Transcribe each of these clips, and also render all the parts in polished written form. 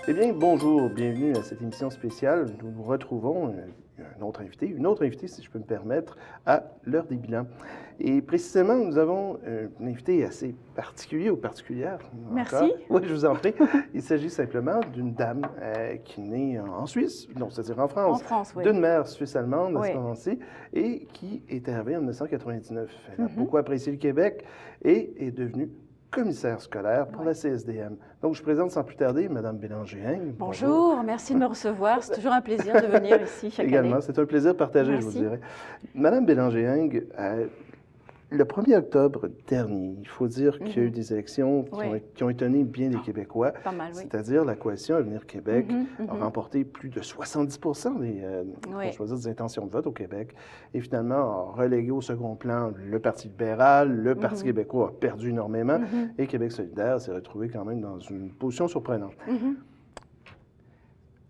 Eh bien, bonjour, bienvenue à cette émission spéciale. Nous nous retrouvons, une autre invitée, si je peux me permettre, à l'heure des bilans. Et précisément, nous avons un invité assez particulier ou particulière. Merci. Oui, je vous en prie. Il s'agit simplement d'une dame qui est née en Suisse, non, c'est-à-dire en France. En France, oui. D'une mère suisse-allemande à ce Oui. moment-ci, et qui est arrivée en 1999. Elle a beaucoup apprécié le Québec et est devenue commissaire scolaire pour la CSDM. Donc, je présente sans plus tarder Mme Bélanger-Hing. Bonjour, merci de me recevoir. C'est toujours un plaisir de venir ici chaque Également, année. c'est un plaisir partagé, Merci. je vous dirais. Mme Bélanger-Hing, le 1er octobre dernier, il faut dire qu'il y a eu des élections qui ont étonné bien les Québécois. Pas mal, oui. C'est-à-dire la coalition Avenir Québec a remporté plus de 70% des intentions de vote au Québec et finalement a relégué au second plan le Parti libéral, le Parti québécois a perdu énormément et Québec solidaire s'est retrouvé quand même dans une position surprenante.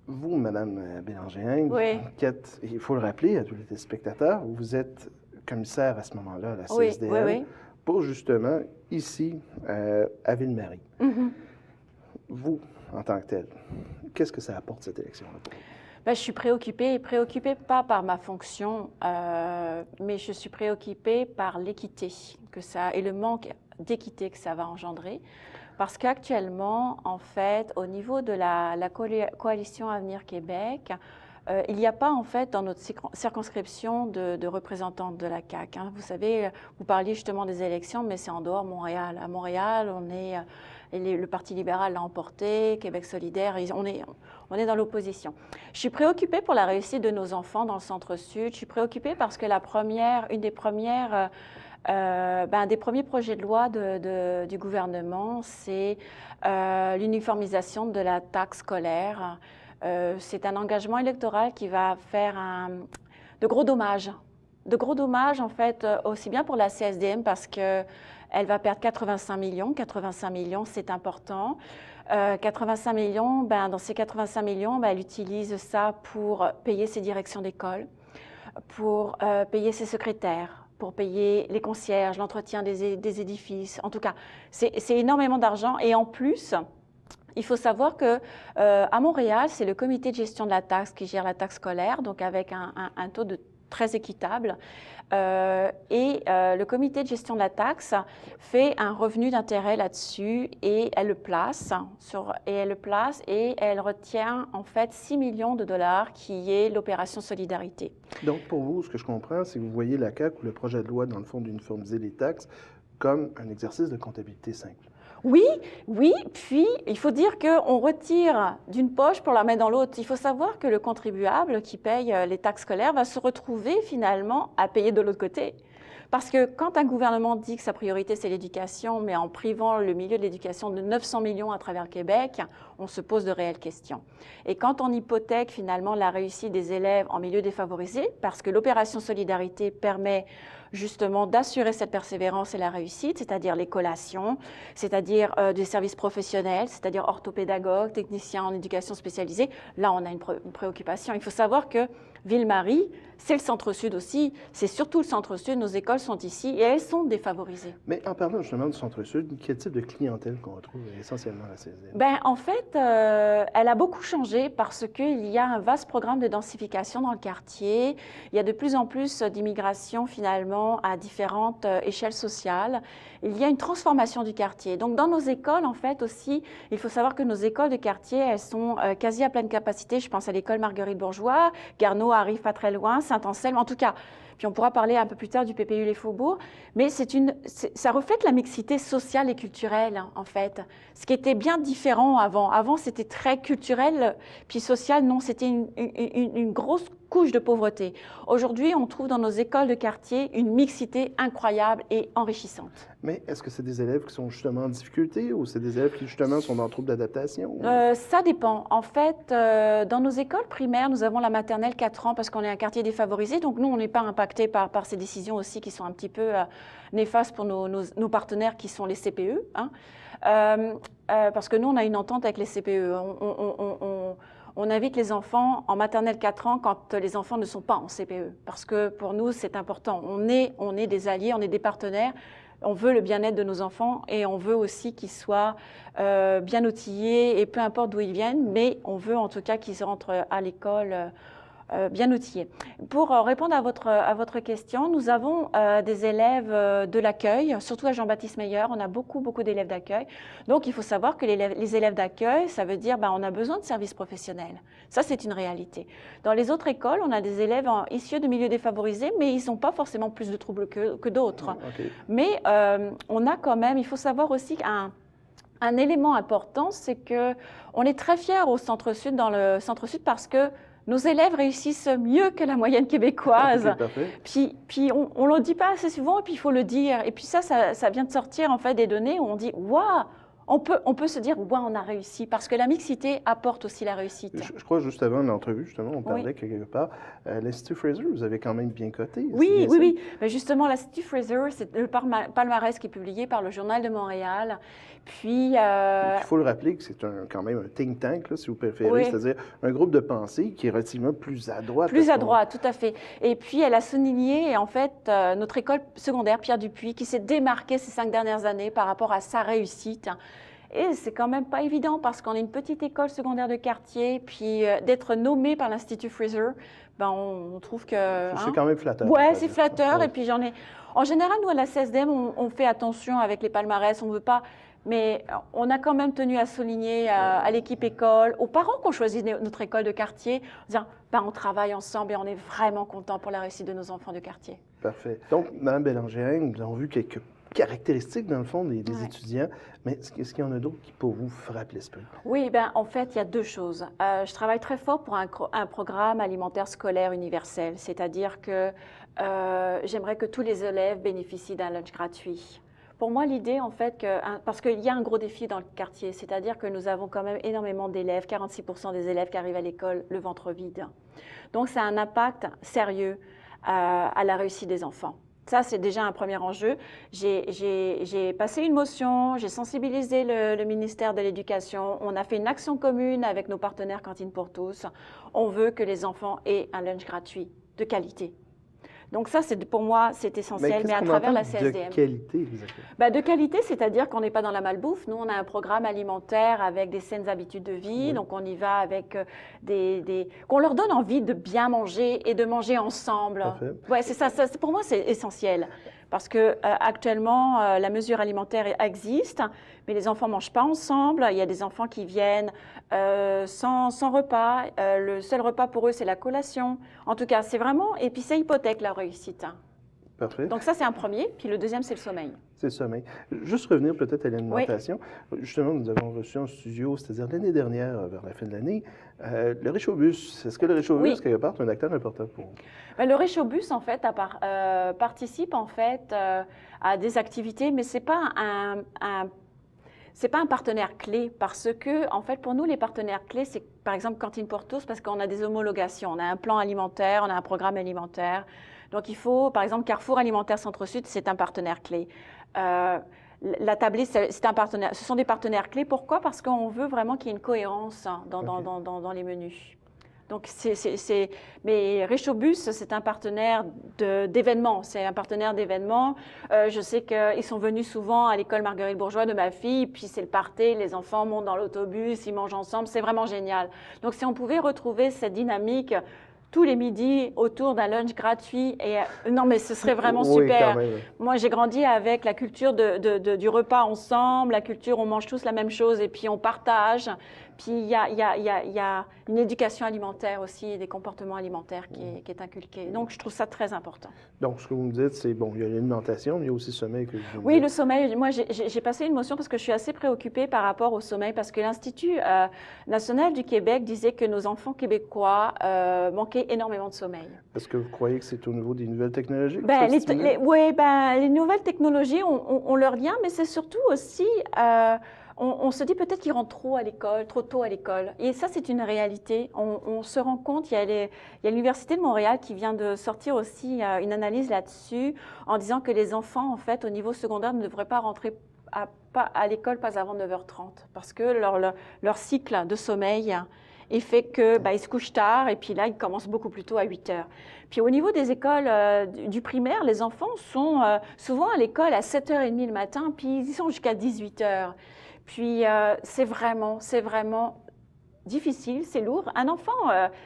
Vous, Mme Bélanger-Hing, il faut le rappeler à tous les téléspectateurs, vous êtes commissaire à ce moment-là à la CSDM pour justement ici à Ville-Marie. Vous, en tant que tel, qu'est-ce que ça apporte cette élection-là? Ben, je suis préoccupée pas par ma fonction, mais je suis préoccupée par l'équité que ça et le manque d'équité que ça va engendrer. Parce qu'actuellement, en fait, au niveau de la coalition Avenir Québec, il n'y a pas, en fait, dans notre circonscription de représentante de la CAQ. Vous savez, vous parliez justement des élections, mais c'est en dehors de Montréal. À Montréal, le Parti libéral l'a emporté, Québec solidaire, on est dans l'opposition. Je suis préoccupée pour la réussite de nos enfants dans le Centre-Sud. Je suis préoccupée parce que une des premiers projets de loi du gouvernement, c'est l'uniformisation de la taxe scolaire. C'est un engagement électoral qui va faire de gros dommages. De gros dommages, en fait, aussi bien pour la CSDM parce qu'elle va perdre 85 millions. 85 millions, c'est important. 85 millions, dans ces 85 millions, elle utilise ça pour payer ses directions d'école, pour payer ses secrétaires, pour payer les concierges, l'entretien des édifices. En tout cas, c'est énormément d'argent. Et en plus, il faut savoir qu'à Montréal, c'est le comité de gestion de la taxe qui gère la taxe scolaire, donc avec un taux très équitable. Le comité de gestion de la taxe fait un revenu d'intérêt là-dessus et elle le place et elle retient en fait 6 millions de dollars qui est l'opération Solidarité. Donc pour vous, ce que je comprends, c'est que vous voyez la CAQ ou le projet de loi dans le fond d'uniformiser les taxes comme un exercice de comptabilité simple. Oui, puis il faut dire qu'on retire d'une poche pour la mettre dans l'autre. Il faut savoir que le contribuable qui paye les taxes scolaires va se retrouver finalement à payer de l'autre côté. Parce que quand un gouvernement dit que sa priorité c'est l'éducation, mais en privant le milieu de l'éducation de 900 millions à travers le Québec, on se pose de réelles questions. Et quand on hypothèque finalement la réussite des élèves en milieu défavorisé, parce que l'opération Solidarité permet justement d'assurer cette persévérance et la réussite, c'est-à-dire les collations, c'est-à-dire des services professionnels, c'est-à-dire orthopédagogues, techniciens en éducation spécialisée. Là, on a une préoccupation. Il faut savoir que Ville-Marie, c'est le Centre-Sud aussi, c'est surtout le Centre-Sud, nos écoles sont ici et elles sont défavorisées. Mais en parlant justement du Centre-Sud, quel type de clientèle qu'on retrouve essentiellement à la CSDM? En fait, elle a beaucoup changé parce qu'il y a un vaste programme de densification dans le quartier. Il y a de plus en plus d'immigration finalement à différentes échelles sociales. Il y a une transformation du quartier. Donc dans nos écoles, en fait aussi, il faut savoir que nos écoles de quartier, elles sont quasi à pleine capacité. Je pense à l'école Marguerite-Bourgeois, Garneau arrive pas très loin, Saint-Anselme, en tout cas. Puis on pourra parler un peu plus tard du PPU Les Faubourgs, mais ça reflète la mixité sociale et culturelle, en fait. Ce qui était bien différent avant. Avant, c'était très culturel, puis social, non, c'était une grosse couche de pauvreté. Aujourd'hui, on trouve dans nos écoles de quartier une mixité incroyable et enrichissante. Mais est-ce que c'est des élèves qui sont justement en difficulté ou c'est des élèves qui justement sont dans le trouble d'adaptation? Ça dépend. En fait, dans nos écoles primaires, nous avons la maternelle 4 ans parce qu'on est un quartier défavorisé. Donc nous, on n'est pas impacté par ces décisions aussi qui sont un petit peu néfastes pour nos partenaires qui sont les CPE. Parce que nous, on a une entente avec les CPE. On invite les enfants en maternelle 4 ans quand les enfants ne sont pas en CPE. Parce que pour nous, c'est important. On est des alliés, on est des partenaires. on veut le bien-être de nos enfants et on veut aussi qu'ils soient bien outillés et peu importe d'où ils viennent, mais on veut en tout cas qu'ils rentrent à l'école bien outillés. Pour répondre à votre question, nous avons des élèves de l'accueil, surtout à Jean-Baptiste Meyer, on a beaucoup d'élèves d'accueil. Donc il faut savoir que les élèves d'accueil, ça veut dire on a besoin de services professionnels. Ça, c'est une réalité. Dans les autres écoles, on a des élèves issus de milieux défavorisés, mais ils n'ont pas forcément plus de troubles que d'autres. Okay. Mais on a quand même, il faut savoir aussi un élément important, c'est qu'on est très fiers au Centre-Sud, dans le Centre-Sud, parce que nos élèves réussissent mieux que la moyenne québécoise. Puis on ne le dit pas assez souvent, et puis il faut le dire. Et puis ça vient de sortir en fait des données où on dit « Waouh !» On peut se dire « Waouh, on a réussi », parce que la mixité apporte aussi la réussite. Je crois juste avant l'entrevue, justement, on parlait quelque part, l'Institut Fraser, vous avez quand même bien coté. Oui. Mais justement, l'Institut Fraser, c'est le palmarès qui est publié par le Journal de Montréal. Puis, il faut le rappeler que c'est quand même un think tank, là, si vous préférez, c'est-à-dire un groupe de pensée qui est relativement plus à droite. Plus à droite, tout à fait. Et puis, elle a souligné, en fait, notre école secondaire Pierre Dupuis, qui s'est démarquée ces 5 dernières années par rapport à sa réussite. Et c'est quand même pas évident parce qu'on est une petite école secondaire de quartier, puis d'être nommé par l'Institut Fraser, on trouve que... C'est quand même flatteur. Oui, c'est flatteur. Et puis en général, nous, à la CSDM, on fait attention avec les palmarès, on ne veut pas... Mais on a quand même tenu à souligner à l'équipe école, aux parents qui ont choisi notre école de quartier, en disant on travaille ensemble et on est vraiment content pour la réussite de nos enfants de quartier. Parfait. Donc, Mme Bélanger, nous avons vu quelques caractéristiques, dans le fond, des étudiants, mais est-ce qu'il y en a d'autres qui, pour vous, frappent l'esprit? Oui, en fait, il y a 2 choses. Je travaille très fort pour un programme alimentaire scolaire universel, c'est-à-dire que j'aimerais que tous les élèves bénéficient d'un lunch gratuit. Pour moi, l'idée, en fait, parce qu'il y a un gros défi dans le quartier, c'est-à-dire que nous avons quand même énormément d'élèves, 46% des élèves qui arrivent à l'école le ventre vide. Donc, ça a un impact sérieux à la réussite des enfants. Ça, c'est déjà un premier enjeu. J'ai passé une motion, j'ai sensibilisé le ministère de l'Éducation, on a fait une action commune avec nos partenaires Cantine pour tous. On veut que les enfants aient un lunch gratuit de qualité. Donc ça, pour moi, c'est essentiel, mais à travers la CSDM. De qualité, exactement? De qualité, c'est-à-dire qu'on n'est pas dans la malbouffe. Nous, on a un programme alimentaire avec des saines habitudes de vie. Donc, on y va avec qu'on leur donne envie de bien manger et de manger ensemble. Ouais, c'est ça. Pour moi, c'est essentiel. Parce que actuellement, la mesure alimentaire existe, mais les enfants ne mangent pas ensemble. Il y a des enfants qui viennent sans repas. Le seul repas pour eux, c'est la collation. En tout cas, c'est vraiment... Et puis, ça hypothèque la réussite. Parfait. Donc ça, c'est un premier. Puis le deuxième, c'est le sommeil. C'est le sommeil. Juste revenir peut-être à l'alimentation. Oui. Justement, nous avons reçu en studio, c'est-à-dire l'année dernière, vers la fin de l'année, le Réchaud-Bus. Est-ce que le Réchaud-Bus, quelque part, est un acteur important pour vous? Le Réchaud-Bus, en fait, participe en fait à des activités, mais c'est pas un partenaire clé parce que, en fait, pour nous, les partenaires clés, c'est par exemple Cantine pour tous parce qu'on a des homologations. On a un plan alimentaire, on a un programme alimentaire. Donc, il faut, par exemple, Carrefour Alimentaire Centre-Sud, c'est un partenaire clé. La tablée, c'est un partenaire. Ce sont des partenaires clés. Pourquoi? Parce qu'on veut vraiment qu'il y ait une cohérence dans les menus. Donc, mais Réchaud-Bus, c'est un partenaire d'événements. C'est un partenaire d'événements. Je sais qu'ils sont venus souvent à l'école Marguerite-Bourgeois de ma fille, puis c'est le party, les enfants montent dans l'autobus, ils mangent ensemble. C'est vraiment génial. Donc, si on pouvait retrouver cette dynamique tous les midis autour d'un lunch gratuit. Et non, mais ce serait vraiment super. Moi, j'ai grandi avec la culture du repas ensemble, la culture on mange tous la même chose et puis on partage. Puis il y a une éducation alimentaire aussi, des comportements alimentaires qui est inculqué. Donc, je trouve ça très important. Donc, ce que vous me dites, c'est, bon, il y a l'alimentation, mais il y a aussi le sommeil. Oui, le sommeil. Moi, j'ai passé une motion parce que je suis assez préoccupée par rapport au sommeil, parce que l'Institut national du Québec disait que nos enfants québécois manquaient énormément de sommeil. Est-ce que vous croyez que c'est au niveau des nouvelles technologies? Oui, les nouvelles technologies ont leur lien, mais c'est surtout aussi... On se dit peut-être qu'ils rentrent trop à l'école, trop tôt à l'école. Et ça, c'est une réalité. On se rend compte, il y a l'Université de Montréal qui vient de sortir aussi une analyse là-dessus en disant que les enfants, en fait, au niveau secondaire, ne devraient pas rentrer à l'école pas avant 9h30 parce que leur cycle de sommeil Il fait que ils se couchent tard et puis là, ils commencent beaucoup plus tôt à 8 heures. Puis au niveau des écoles du primaire, les enfants sont souvent à l'école à 7h30 le matin, puis ils y sont jusqu'à 18 heures. Puis c'est vraiment difficile, c'est lourd. Un enfant,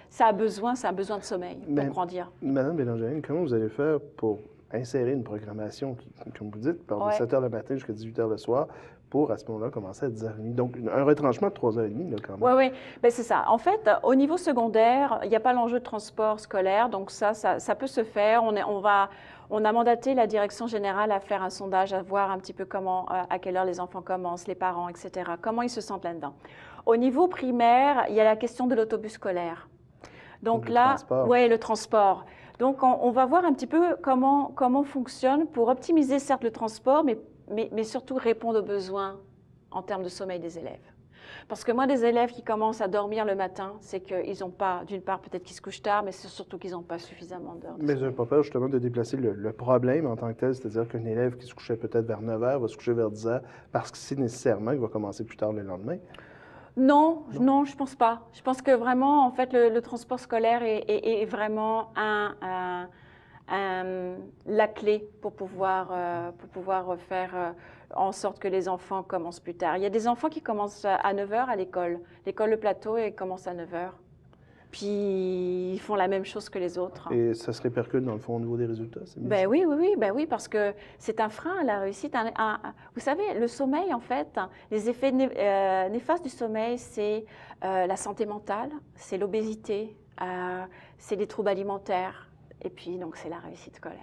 ça a besoin de sommeil pour grandir. Madame Bélanger, comment vous allez faire pour insérer une programmation qui, comme vous dites, part de 7 h le matin jusqu'à 18 h le soir, pour, à ce moment-là, commencer à 10h30. Donc, un retranchement de 3h30, là, quand même. Oui, bien, c'est ça. En fait, au niveau secondaire, il n'y a pas l'enjeu de transport scolaire, donc ça peut se faire. On a mandaté la direction générale à faire un sondage, à voir un petit peu à quelle heure les enfants commencent, les parents, etc., comment ils se sentent là-dedans. Au niveau primaire, il y a la question de l'autobus scolaire. Donc là, oui, le transport. Donc, on va voir un petit peu comment fonctionne pour optimiser, certes, le transport, mais surtout répondre aux besoins en termes de sommeil des élèves. Parce que moi, des élèves qui commencent à dormir le matin, c'est qu'ils n'ont pas, d'une part, peut-être qu'ils se couchent tard, mais c'est surtout qu'ils n'ont pas suffisamment d'heures. Mais je n'ai pas peur, justement, de déplacer le problème en tant que tel, c'est-à-dire qu'un élève qui se couchait peut-être vers 9 h va se coucher vers 10 h parce que c'est nécessairement qu'il va commencer plus tard le lendemain. Non, je ne pense pas. Je pense que vraiment, en fait, le transport scolaire est vraiment la clé pour pouvoir faire en sorte que les enfants commencent plus tard. Il y a des enfants qui commencent à 9 h à l'école. L'école Le Plateau, ils commencent à 9 h. Puis ils font la même chose que les autres. Et ça se répercute dans le fond au niveau des résultats? Oui, parce que c'est un frein à la réussite. Vous savez, le sommeil, en fait, les effets néfastes du sommeil, c'est la santé mentale, c'est l'obésité, c'est les troubles alimentaires, et puis donc c'est la réussite scolaire.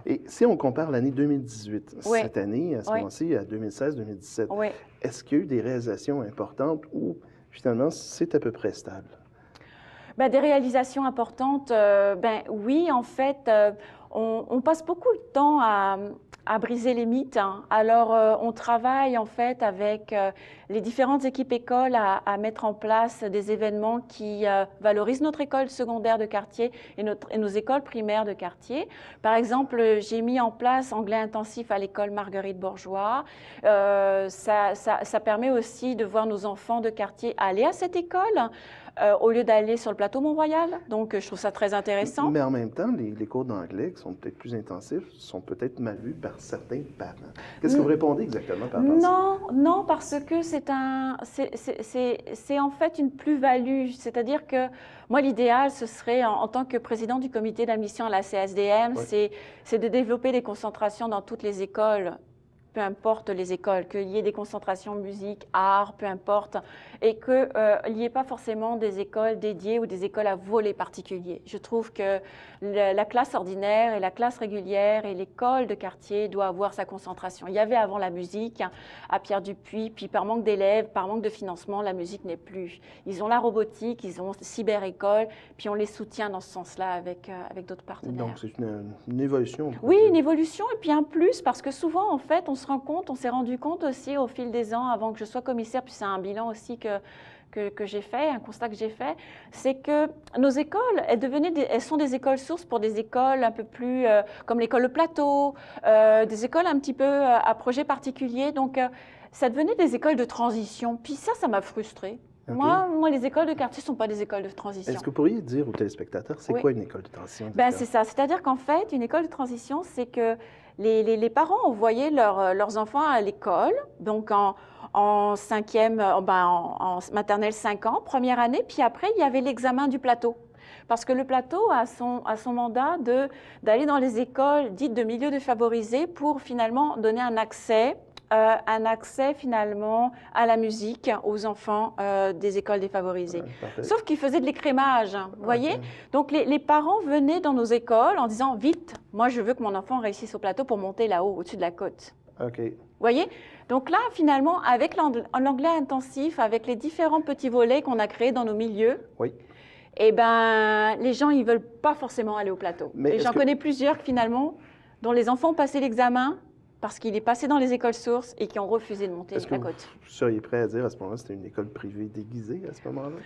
Et si on compare l'année 2018, cette année, à ce moment-ci, à 2016-2017, est-ce qu'il y a eu des réalisations importantes ou finalement c'est à peu près stable? Des réalisations importantes, oui, en fait, on passe beaucoup de temps à briser les mythes. Alors, on travaille en fait avec les différentes équipes écoles à mettre en place des événements qui valorisent notre école secondaire de quartier et nos écoles primaires de quartier. Par exemple, j'ai mis en place anglais intensif à l'école Marguerite Bourgeois. Ça permet aussi de voir nos enfants de quartier aller à cette école. Au lieu d'aller sur le plateau Mont-Royal. Donc, je trouve ça très intéressant. Mais en même temps, les cours d'anglais, qui sont peut-être plus intensifs, sont peut-être mal vus par certains parents. Qu'est-ce que vous répondez exactement par rapport à ça? Non, parce que c'est en fait une plus-value. C'est-à-dire que moi, l'idéal, ce serait, en tant que président du comité d'admission à la CSDM, c'est de développer des concentrations dans toutes les écoles, peu importe les écoles, qu'il y ait des concentrations musique, art, peu importe, et qu'il n'y ait pas forcément des écoles dédiées ou des écoles à volet particulier. Je trouve que la classe ordinaire et la classe régulière et l'école de quartier doivent avoir sa concentration. Il y avait avant la musique à Pierre-Dupuis, puis par manque d'élèves, par manque de financement, la musique n'est plus. Ils ont la robotique, ils ont cyber-école, puis on les soutient dans ce sens-là avec d'autres partenaires. Donc, c'est une évolution. Oui, une évolution, et puis un plus, parce que souvent, en fait, on s'est rendu compte aussi au fil des ans, avant que je sois commissaire, puis c'est un bilan aussi que j'ai fait, un constat que j'ai fait, c'est que nos écoles, elles sont des écoles sources pour des écoles un peu plus, comme l'école Le Plateau, des écoles un petit peu à projet particulier. Donc, ça devenait des écoles de transition. Puis ça m'a frustrée. Okay. Moi, les écoles de quartier ne sont pas des écoles de transition. Est-ce que vous pourriez dire aux téléspectateurs, c'est quoi une école de transition? C'est ça. C'est-à-dire qu'en fait, une école de transition, c'est que les parents envoyaient leurs enfants à l'école, donc en cinquième, en maternelle 5 ans, première année, puis après, il y avait l'examen du plateau. Parce que le plateau a son mandat d'aller dans les écoles dites de milieux défavorisés pour finalement donner un accès finalement à la musique aux enfants des écoles défavorisées. Sauf qu'ils faisaient de l'écrémage, vous voyez? Donc les parents venaient dans nos écoles en disant « Vite, moi je veux que mon enfant réussisse au plateau pour monter là-haut, au-dessus de la côte. » Vous voyez? Donc là, finalement, avec l'anglais intensif, avec les différents petits volets qu'on a créés dans nos milieux, eh ben, les gens, ils ne veulent pas forcément aller au plateau. Et j'en connais plusieurs, finalement, dont les enfants ont passé l'examen parce qu'il est passé dans les écoles sources et qui ont refusé de monter la côte. Vous seriez prêt à dire à ce moment-là c'était une école privée déguisée à ce moment-là?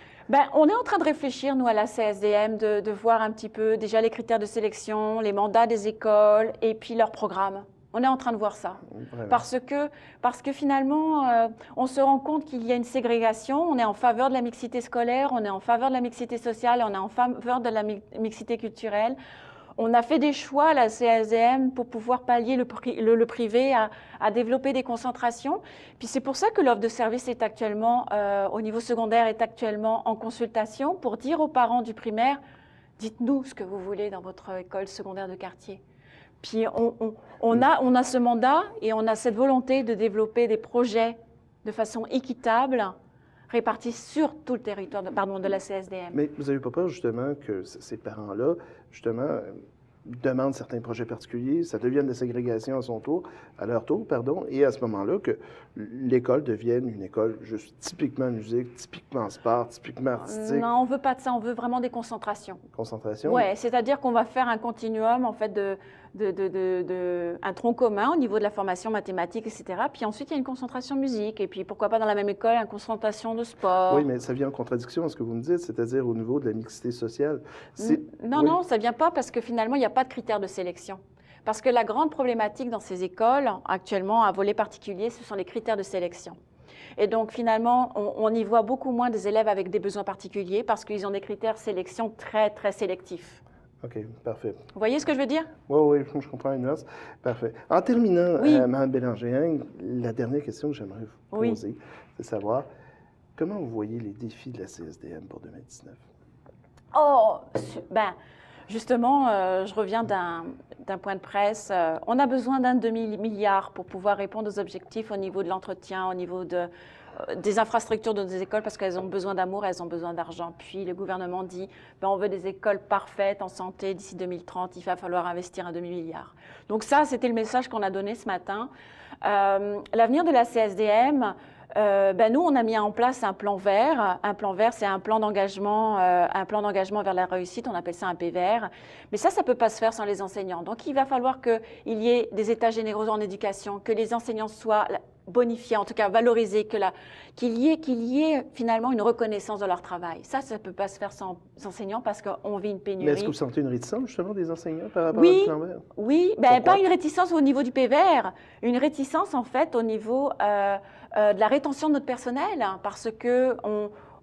On est en train de réfléchir, nous, à la CSDM, de voir un petit peu déjà les critères de sélection, les mandats des écoles et puis leur programme. On est en train de voir ça. Vraiment. Parce que finalement, on se rend compte qu'il y a une ségrégation. On est en faveur de la mixité scolaire, on est en faveur de la mixité sociale, on est en faveur de la mixité culturelle. On a fait des choix à la CSDM pour pouvoir pallier le privé à développer des concentrations. Puis c'est pour ça que l'offre de service est actuellement, au niveau secondaire, est actuellement en consultation pour dire aux parents du primaire, dites-nous ce que vous voulez dans votre école secondaire de quartier. Puis on a ce mandat et on a cette volonté de développer des projets de façon équitable, répartis sur tout le territoire de la CSDM. Mais vous n'avez pas peur justement que ces parents-là, justement, demandent certains projets particuliers, ça devienne de la ségrégation à leur tour, et à ce moment-là, que l'école devienne une école juste typiquement musique, typiquement sport, typiquement artistique? Non, on ne veut pas de ça, on veut vraiment des concentrations. Concentration? Oui, c'est-à-dire qu'on va faire un continuum, en fait, un tronc commun au niveau de la formation mathématique, etc. Puis ensuite, il y a une concentration musique. Et puis, pourquoi pas dans la même école, une concentration de sport. Oui, mais ça vient en contradiction à ce que vous me dites, c'est-à-dire au niveau de la mixité sociale. Non, non, ça ne vient pas parce que finalement, il n'y a pas de critères de sélection. Parce que la grande problématique dans ces écoles, actuellement, à volet particulier, ce sont les critères de sélection. Et donc, finalement, on y voit beaucoup moins des élèves avec des besoins particuliers parce qu'ils ont des critères de sélection très, très sélectifs. OK, parfait. Vous voyez ce que je veux dire? Oui, je comprends une nuance. Parfait. En terminant, oui. Mme Bélanger, la dernière question que j'aimerais vous poser, c'est de savoir comment vous voyez les défis de la CSDM pour 2019? Oh, ben, justement, je reviens d'un point de presse. On a besoin d'un demi-milliard pour pouvoir répondre aux objectifs au niveau de l'entretien, au niveau des infrastructures de nos écoles parce qu'elles ont besoin d'amour, elles ont besoin d'argent. Puis le gouvernement dit, ben, on veut des écoles parfaites en santé d'ici 2030, il va falloir investir un demi-milliard. Donc ça, c'était le message qu'on a donné ce matin. L'avenir de la CSDM, ben nous, on a mis en place un plan vert. Un plan vert, c'est un plan d'engagement vers la réussite, on appelle ça un PVR. Mais ça ne peut pas se faire sans les enseignants. Donc il va falloir qu'il y ait des états généraux en éducation, que les enseignants soient bonifiés, en tout cas valorisés, qu'il y ait finalement une reconnaissance de leur travail. Ça ne peut pas se faire sans enseignants parce qu'on vit une pénurie. Mais est-ce que vous sentez une réticence justement des enseignants par rapport au plan vert? Oui, ben, pas une réticence au niveau du PVR, une réticence en fait au niveau de la rétention de notre personnel, hein, parce que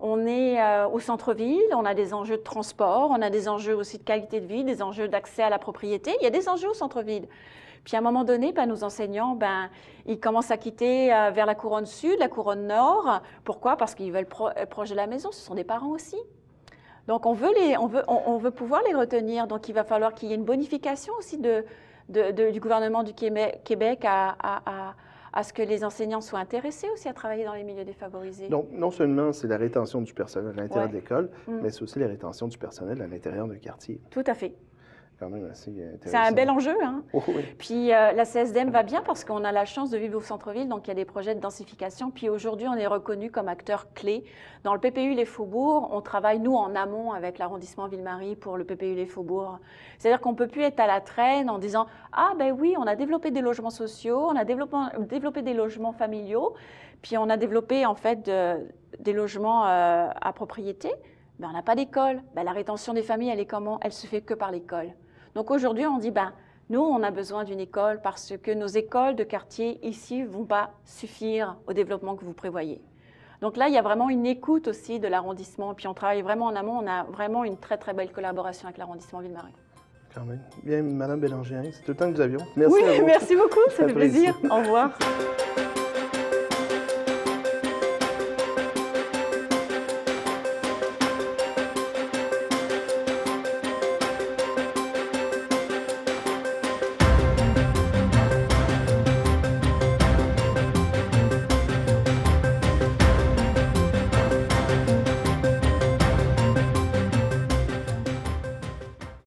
on est au centre-ville, on a des enjeux de transport, on a des enjeux aussi de qualité de vie, des enjeux d'accès à la propriété. Il y a des enjeux au centre-ville. Puis à un moment donné, ben, nos enseignants, ben, ils commencent à quitter vers la couronne sud, la couronne nord. Pourquoi? Parce qu'ils veulent être proches de la maison. Ce sont des parents aussi. Donc on veut pouvoir les retenir. Donc il va falloir qu'il y ait une bonification aussi du gouvernement du Québec à ce que les enseignants soient intéressés aussi à travailler dans les milieux défavorisés. Donc, non seulement c'est la rétention du personnel à l'intérieur de l'école, mais c'est aussi la rétention du personnel à l'intérieur du quartier. Tout à fait. Quand même assez intéressant. C'est un bel enjeu. Hein? Oh, oui. Puis la CSDM va bien parce qu'on a la chance de vivre au centre-ville, donc il y a des projets de densification. Puis aujourd'hui, on est reconnu comme acteur clé. Dans le PPU Les Faubourgs, on travaille, nous, en amont avec l'arrondissement Ville-Marie pour le PPU Les Faubourgs. C'est-à-dire qu'on ne peut plus être à la traîne en disant « Ah, ben oui, on a développé des logements sociaux, on a développé des logements familiaux, puis on a développé en fait des logements à propriété. Ben, on n'a pas d'école. Ben, la rétention des familles, elle est comment? Elle se fait que par l'école. » Donc aujourd'hui, on dit, ben, nous, on a besoin d'une école parce que nos écoles de quartier ici ne vont pas suffire au développement que vous prévoyez. Donc là, il y a vraiment une écoute aussi de l'arrondissement. Puis on travaille vraiment en amont. On a vraiment une très, très belle collaboration avec l'arrondissement Ville-Marie. Quand même. Bien, Mme Bélanger, c'est tout le temps que nous avions. Merci oui, à vous. Merci beaucoup. Ça fait plaisir. Au revoir.